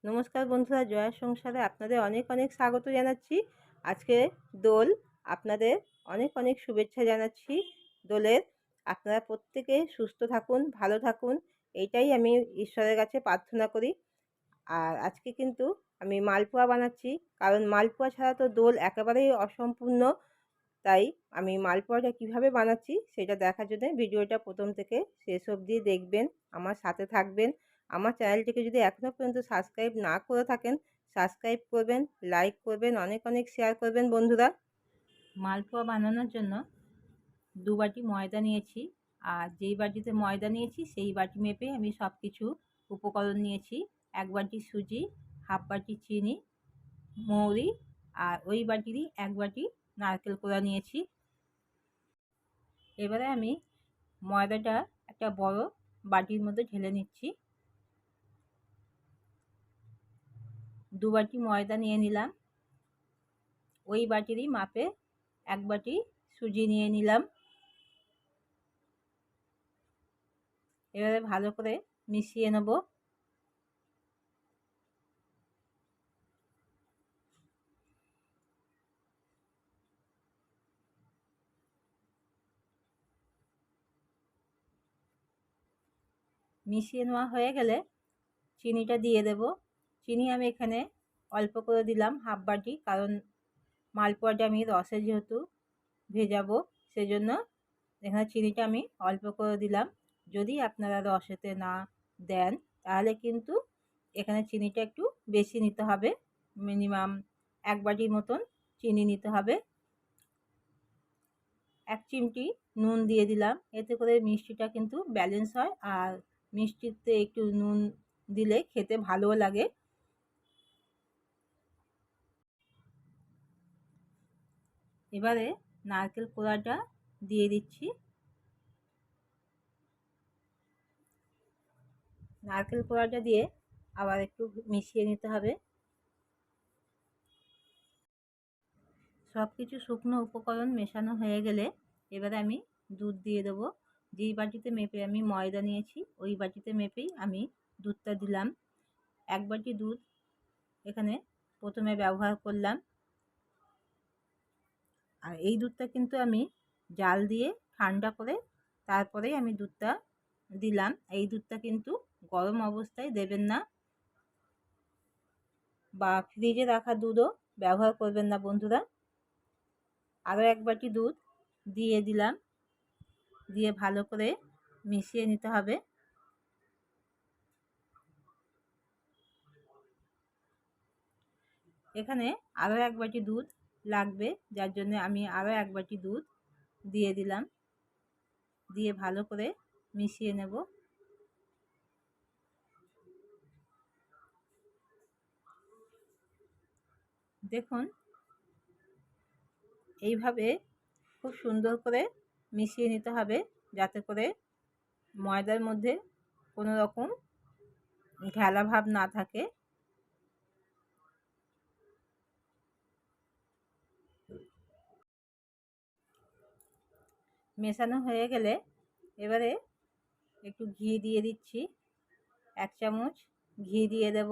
নমস্কার বন্ধুরা, জয়ার সংসারে আপনাদের অনেক অনেক স্বাগত জানাচ্ছি। আজকে দোল, আপনাদের অনেক অনেক শুভেচ্ছা জানাচ্ছি দোলের। আপনারা প্রত্যেকে সুস্থ থাকুন, ভালো থাকুন, এইটাই আমি ঈশ্বরের কাছে প্রার্থনা করি। আর আজকে কিন্তু আমি মালপোয়া বানাচ্ছি, কারণ মালপোয়া ছাড়া তো দোল একেবারেই অসম্পূর্ণ। তাই আমি মালপোয়াটা কিভাবে বানাচ্ছি সেটা দেখার জন্য ভিডিওটা প্রথম থেকে শেষ অবধি দেখবেন, আমার সাথে থাকবেন। আমার চ্যানেলটিকে যদি এখনও পর্যন্ত সাবস্ক্রাইব না করে থাকেন, সাবস্ক্রাইব করবেন, লাইক করবেন, অনেক অনেক শেয়ার করবেন বন্ধুরা। মালপোয়া বানানোর জন্য 2 বাটি ময়দা নিয়েছি, আর যেই বাটিতে ময়দা নিয়েছি সেই বাটি মেপে আমি সব কিছু উপকরণ নিয়েছি। 1 বাটি সুজি, হাফ বাটি চিনি, মৌরি, আর ওই বাটিরই 1 বাটি নারকেল কোড়া নিয়েছি। এবারে আমি ময়দাটা একটা বড় বাটির মধ্যে ঢেলে নিচ্ছি। 2 বাটি ময়দা নিয়ে নিলাম। ওই বাটিরই মাপে 1 বাটি সুজি নিয়ে নিলাম। এবারে ভালো করে মিশিয়ে নেব। মিশিয়ে নেওয়া হয়ে গেলে চিনিটা দিয়ে দেব। চিনি আমি এখানে অল্প করে দিলাম, হাফ বাটি, কারণ মালপোয়াটা আমি রসে যেহেতু ভেজাবো, সেজন্য এখানে চিনিটা আমি অল্প করে দিলাম। যদি আপনারা রসেতে না দেন তাহলে কিন্তু এখানে চিনিটা একটু বেশি নিতে হবে, মিনিমাম 1 বাটির মতন চিনি নিতে হবে। 1 চিমটি নুন দিয়ে দিলাম, এতে করে মিষ্টিটা কিন্তু ব্যালেন্স হয়, আর মিষ্টিতে একটু নুন দিলে খেতে ভালোও লাগে। এবারে নারকেল কোড়াটা দিয়ে দিচ্ছি। নারকেল কোড়াটা দিয়ে আবার একটু মিশিয়ে নিতে হবে। সব কিছু শুকনো উপকরণ মেশানো হয়ে গেলে এবারে আমি দুধ দিয়ে দেবো। যেই বাটিতে মেপে আমি ময়দা নিয়েছি ওই বাটিতে মেপেই আমি দুধটা দিলাম। 1 বাটি দুধ এখানে প্রথমে ব্যবহার করলাম। আর এই দুধটা কিন্তু আমি জাল দিয়ে ঠান্ডা করে তারপরেই আমি দুধটা দিলাম। এই দুধটা কিন্তু গরম অবস্থায় দেবেন না, বা ফ্রিজে রাখা দুধও ব্যবহার করবেন না বন্ধুরা। আরও 1 বাটি দুধ দিয়ে দিলাম, দিয়ে ভালো করে মিশিয়ে নিতে হবে। এখানে আরও 1 বাটি দুধ লাগবে, যার জন্য আমি আরও 1 বাটি দুধ দিয়ে দিলাম, দিয়ে ভালো করে মিশিয়ে নেব। দেখুন এইভাবে খুব সুন্দর করে মিশিয়ে নিতে হবে, যাতে করে ময়দার মধ্যে কোনো রকম ঘেলা ভাব না থাকে। মেশানো হয়ে গেলে এবারে একটু ঘি দিয়ে দিচ্ছি। 1 চামচ ঘি দিয়ে দেব।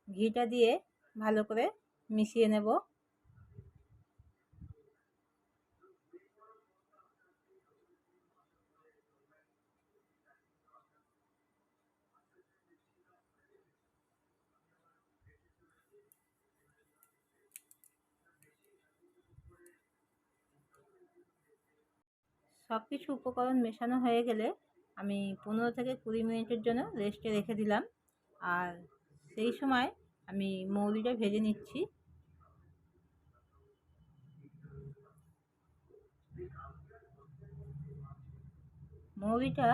ঘিটা দিয়ে ভালো করে মিশিয়ে নেব। সব কিছু উপকরণ মেশানো হয়ে গেলে আমি 15 থেকে 20 মিনিটের জন্য রেস্টে রেখে দিলাম। আর সেই সময় আমি মৌরিটা ভেজে নিচ্ছি। মৌরিটা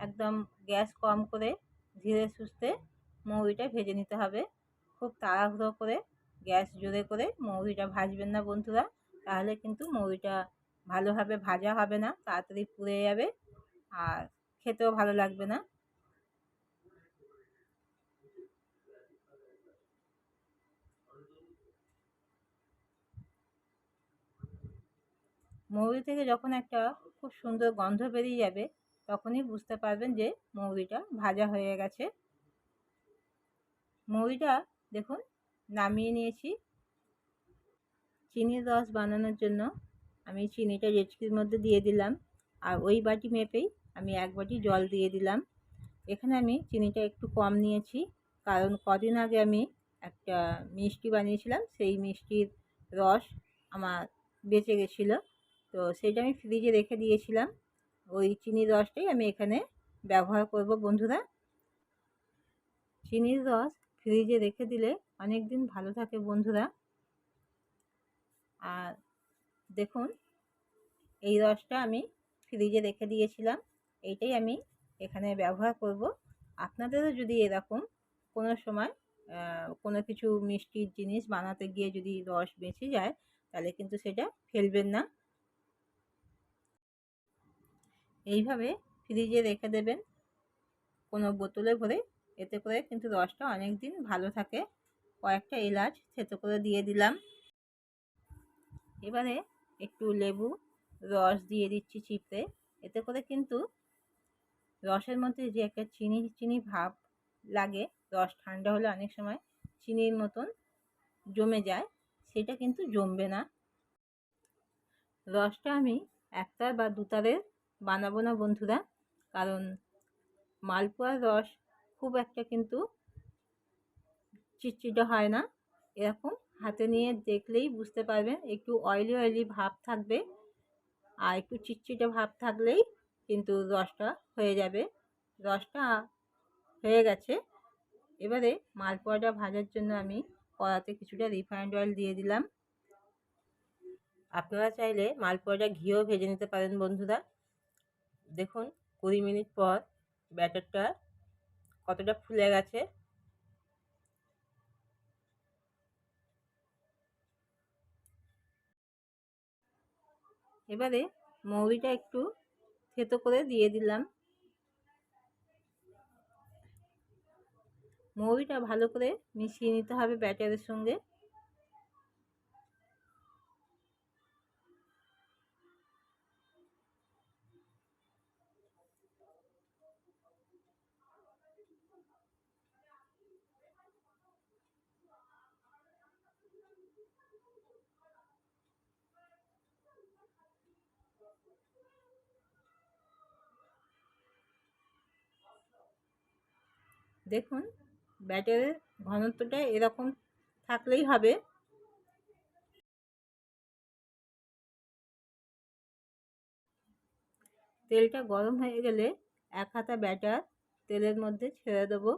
একদম গ্যাস কম করে ধীরে সুস্থে মৌরিটা ভেজে নিতে হবে। খুব তাড়াহুড়ো করে গ্যাস জোরে করে মৌরিটা ভাজবেন না বন্ধুরা, তাহলে কিন্তু মৌরিটা ভালোভাবে ভাজা হবে না, তাড়াতাড়ি পুড়ে যাবে আর খেতেও ভালো লাগবে না। মৌরি থেকে যখন একটা খুব সুন্দর গন্ধ বেরিয়ে যাবে, তখনই বুঝতে পারবেন যে মৌরিটা ভাজা হয়ে গেছে। মৌরিটা দেখুন নামিয়ে নিয়েছি। চিনির রস বানানোর জন্য আমি চিনিটা ডেচকির মধ্যে দিয়ে দিলাম, আর ওই বাটি মেপেই আমি 1 বাটি জল দিয়ে দিলাম। এখানে আমি চিনিটা একটু কম নিয়েছি, কারণ কদিন আগে আমি একটা মিষ্টি বানিয়েছিলাম, সেই মিষ্টির রস আমার বেঁচে গেছিলো, তো সেটা আমি ফ্রিজে রেখে দিয়েছিলাম। ওই চিনির রসটাই আমি এখানে ব্যবহার করব বন্ধুরা। চিনির রস ফ্রিজে রেখে দিলে অনেক দিন ভালো থাকে বন্ধুরা। আর দেখুন এই রসটা আমি ফ্রিজে রেখে দিয়েছিলাম, এইটাই আমি এখানে ব্যবহার করব। আপনাদেরও যদি এরকম কোনো সময় কোনো কিছু মিষ্টির জিনিস বানাতে গিয়ে যদি রস বেঁচে যায়, তাহলে কিন্তু সেটা ফেলবেন না। এইভাবে ফ্রিজে রেখে দেবেন কোনো বোতলে ভরে, এতে করে কিন্তু রসটা অনেক দিন ভালো থাকে। কয়েকটা এলাচ থেতো করে দিয়ে দিলাম। এবারে একটু লেবু রস দিয়ে দিচ্ছি চিপে, এতে করে কিন্তু রসের মধ্যে যে একটা চিনি চিনি ভাব লাগে, রস ঠান্ডা হলে অনেক সময় চিনির মতন জমে যায়, সেটা কিন্তু জমবে না। রসটা আমি একতার বা দুতারের বানাবো না বন্ধুরা, কারণ মালপোয়ার রস খুব একটা কিন্তু চিটচিটে হয় না। এরকম হাতে নিয়ে দেখলেই বুঝতে পারবেন, একটু অয়েলি অয়েলি ভাব থাকবে, আর একটু চিটচিটে ভাব থাকলেই কিন্তু রসটা হয়ে যাবে। রসটা হয়ে গেছে। এবারে মালপোয়াটা ভাজার জন্য আমি কড়াতে কিছুটা রিফাইন্ড অয়েল দিয়ে দিলাম। আপনারা চাইলে মালপোয়াটা ঘিও ভেজে নিতে পারেন বন্ধুরা। দেখুন 20 মিনিট পর ব্যাটারটা কতটা ফুলে গেছে। এবারে মৌরিটা একটু থেতো করে দিয়ে দিলাম। মৌরিটা ভালো করে মিশিয়ে নিতে হবে ব্যাটারের সঙ্গে। দেখুন ব্যাটারের ঘনত্বটা এরকম থাকলেই হবে। তেলটা গরম হয়ে গেলে 1 হাতা ব্যাটার তেলের মধ্যে ছেড়ে দেবো।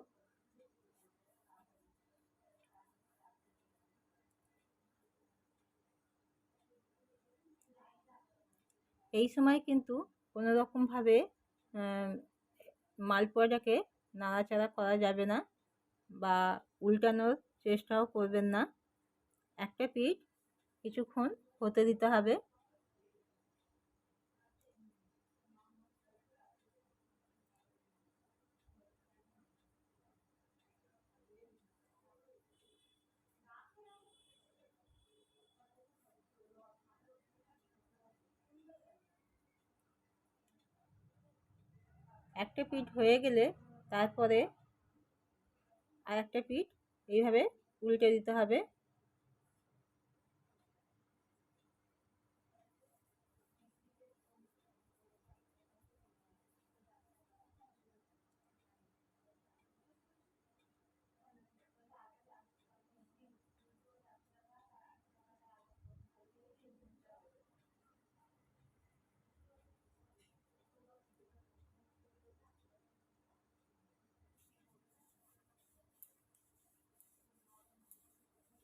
এই সময় কিন্তু কোনো রকমভাবে মালপোয়াটাকে নাড়াচাড়া করা যাবে না, বা উল্টানোর চেষ্টাও করবেন না। একটা পিঠ কিছুক্ষণ হতে দিতে হবে। একটা পিঠ হয়ে গেলে তারপরে আর একটা পিঠ এইভাবে উল্টে দিতে হবে।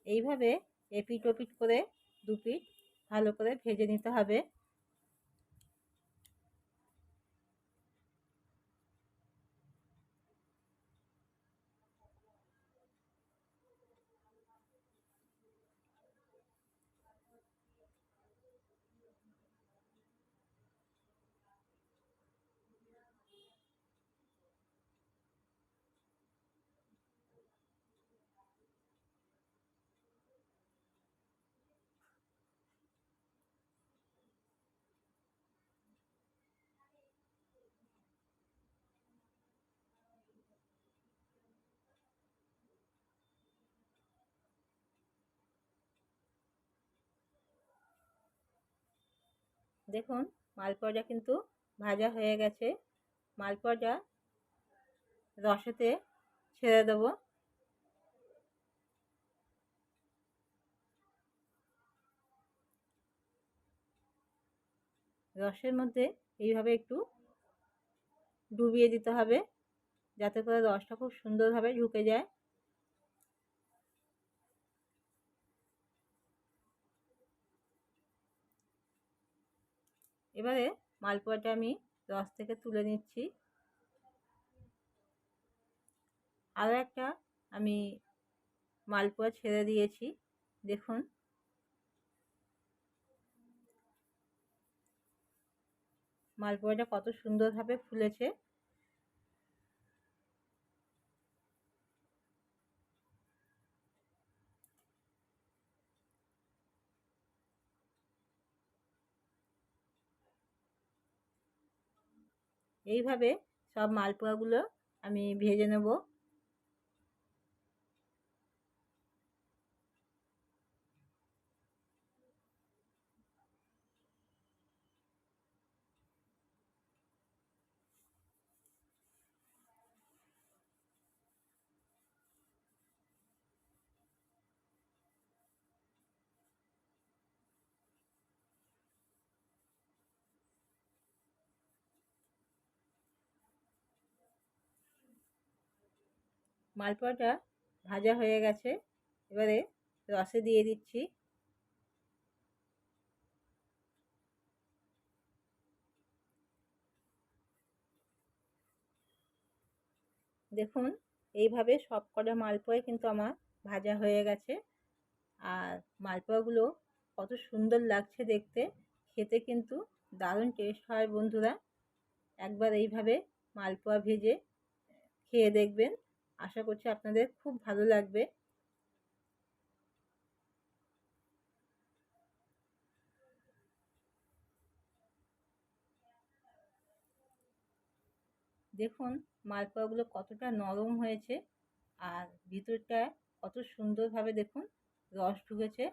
এইভাবে এপিঠ ওপিঠ করে 2 পিঠ ভালো করে ভেজে নিতে হবে। দেখুন মালপোয়াটা কিন্তু ভাজা হয়ে গেছে। মালপোয়াটা রসেতে ছেড়ে দেবো। রসের মধ্যে এইভাবে একটু ডুবিয়ে দিতে হবে, যাতে করে রসটা খুব সুন্দরভাবে ঢুকে যায়। এবারে মালপোয়াটা আমি রস থেকে তুলে নিচ্ছি। আরও একটা আমি মালপোয়া ছেড়ে দিয়েছি, দেখুন। মালপোয়াটা কত সুন্দরভাবে ফুলেছে। এইভাবে সব মালপোয়াগুলো আমি ভেজে নেব। মালপোয়াটা ভাজা হয়ে গেছে, এবারে রসে দিয়ে দিচ্ছি। দেখুন এইভাবে সব কটা মালপোয়াই কিন্তু আমার ভাজা হয়ে গেছে। আর মালপোয়াগুলো কত সুন্দর লাগছে দেখতে, খেতে কিন্তু দারুণ টেস্ট হয় বন্ধুরা। একবার এইভাবে মালপোয়া ভেজে খেয়ে দেখবেন, আশা করছি আপনাদের খুব ভালো লাগবে। দেখুন মালপোয়াগুলো কতটা নরম হয়েছে, আর ভিতরটা কত সুন্দরভাবে দেখুন রস ঢুকেছে।